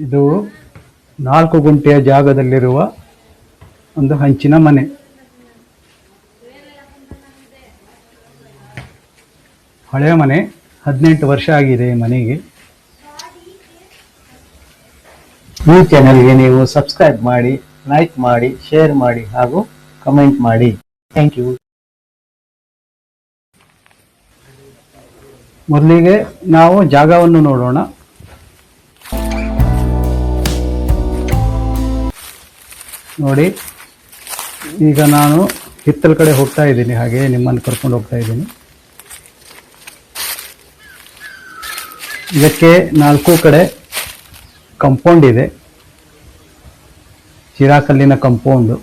ಇದು 4 ಗುಂಟೆಯ ಜಾಗದಲ್ಲಿರುವ ಒಂದು ಹಂಚಿನ ಮನೆ. ಹಳೆಯ ಮನೆ, 18 ವರ್ಷ ಆಗಿದೆ ಈ ಮನೆಗೆ. ಈ ಚಾನೆಲ್ಗೆ ನೀವು ಸಬ್ಸ್ಕ್ರೈಬ್ ಮಾಡಿ, ಲೈಕ್ ಮಾಡಿ, ಶೇರ್ ಮಾಡಿ ಹಾಗೂ ಕಮೆಂಟ್ ಮಾಡಿ. Thank you. ಮೊದಲಿಗೆ ನಾವು ಜಾಗವನ್ನು ನೋಡೋಣ. ನೋಡಿ, ಈಗ ನಾನು ಹಿತ್ತಲ ಕಡೆ ಹೋಗ್ತಾ ಇದ್ದೀನಿ, ಹಾಗೆ ನಿಮ್ಮನ್ನು ಕರ್ಕೊಂಡು ಹೋಗ್ತಾ ಇದ್ದೀನಿ. ಇದಕ್ಕೆ 4 ಕಡೆ ಕಂಪೌಂಡ್ ಇದೆ, ಚಿರಾಕಲ್ಲಿನ ಕಂಪೌಂಡು.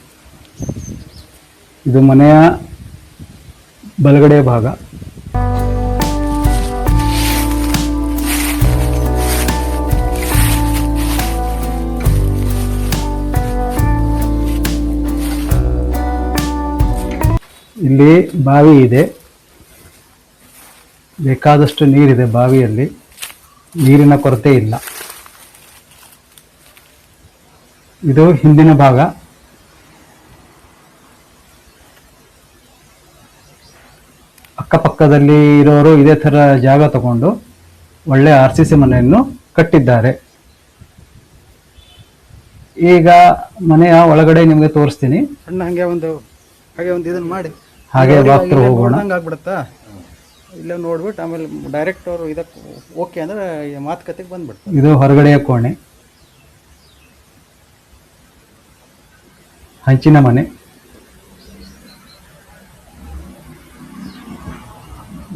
ಇದು ಮನೆಯ ಬಲಗಡೆ ಭಾಗ. ಇಲ್ಲಿ ಬಾವಿ ಇದೆ, ಬೇಕಾದಷ್ಟು ನೀರಿದೆ ಬಾವಿಯಲ್ಲಿ, ನೀರಿನ ಕೊರತೆ ಇಲ್ಲ. ಇದು ಹಿಂದಿನ ಭಾಗ. ಅಕ್ಕಪಕ್ಕದಲ್ಲಿ ಇರೋರು ಇದೇ ಥರ ಜಾಗ ತಗೊಂಡು ಒಳ್ಳೆ RCC ಮನೆಯನ್ನು ಕಟ್ಟಿದ್ದಾರೆ. ಈಗ ಮನೆಯ ಒಳಗಡೆ ನಿಮಗೆ ತೋರಿಸ್ತೀನಿ. ಸಣ್ಣ ಹಾಗೆ ಒಂದು ಇದನ್ನ ಮಾಡಿ ಹಾಗೆ ವಾಕ್ರು ಹೋಗೋಣ. ಆಗ್ಬಿಡುತ್ತಾ, ಇಲ್ಲೇ ನೋಡ್ಬಿಟ್ಟು ಆಮೇಲೆ ಡೈರೆಕ್ಟ್ ಅವರು ಇದಕ್ಕೆ ಓಕೆ ಅಂದ್ರೆ ಮಾತುಕತೆಗೆ ಬಂದ್ಬಿಡ್ತಾರೆ. ಇದು ಹೊರಗಡೆಯ ಕೋಣೆ, ಹಂಚಿನ ಮನೆ.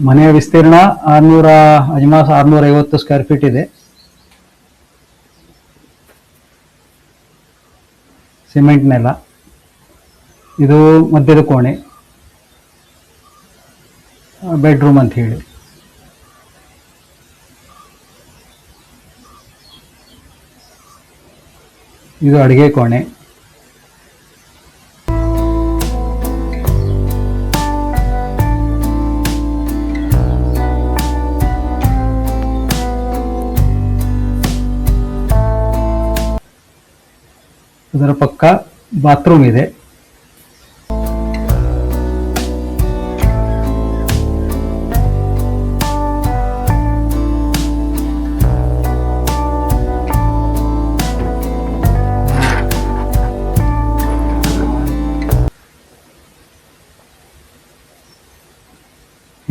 ಮನೆಯ ವಿಸ್ತೀರ್ಣ 650 ಸ್ಕ್ವೇರ್ ಫೀಟ್ ಇದೆ. ಸಿಮೆಂಟ್ ನೆಲ. ಇದು ಮಧ್ಯದ ಕೋಣೆ, ಬೆಡ್ರೂಮ್ ಅಂತ ಹೇಳಿ. ಇದು ಅಡುಗೆ ಕೋಣೆ. ಅದರ ಪಕ್ಕ ಬಾತ್ರೂಮ್ ಇದೆ.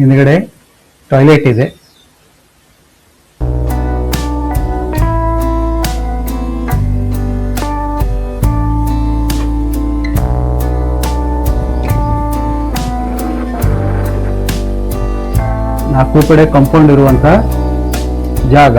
ಹಿಂದ್ಗಡೆ ಟಾಯ್ಲೆಟ್ ಇದೆ. ನಾಲ್ಕು ಕಡೆ ಕಾಂಪೌಂಡ್ ಇರುವಂತಹ ಜಾಗ.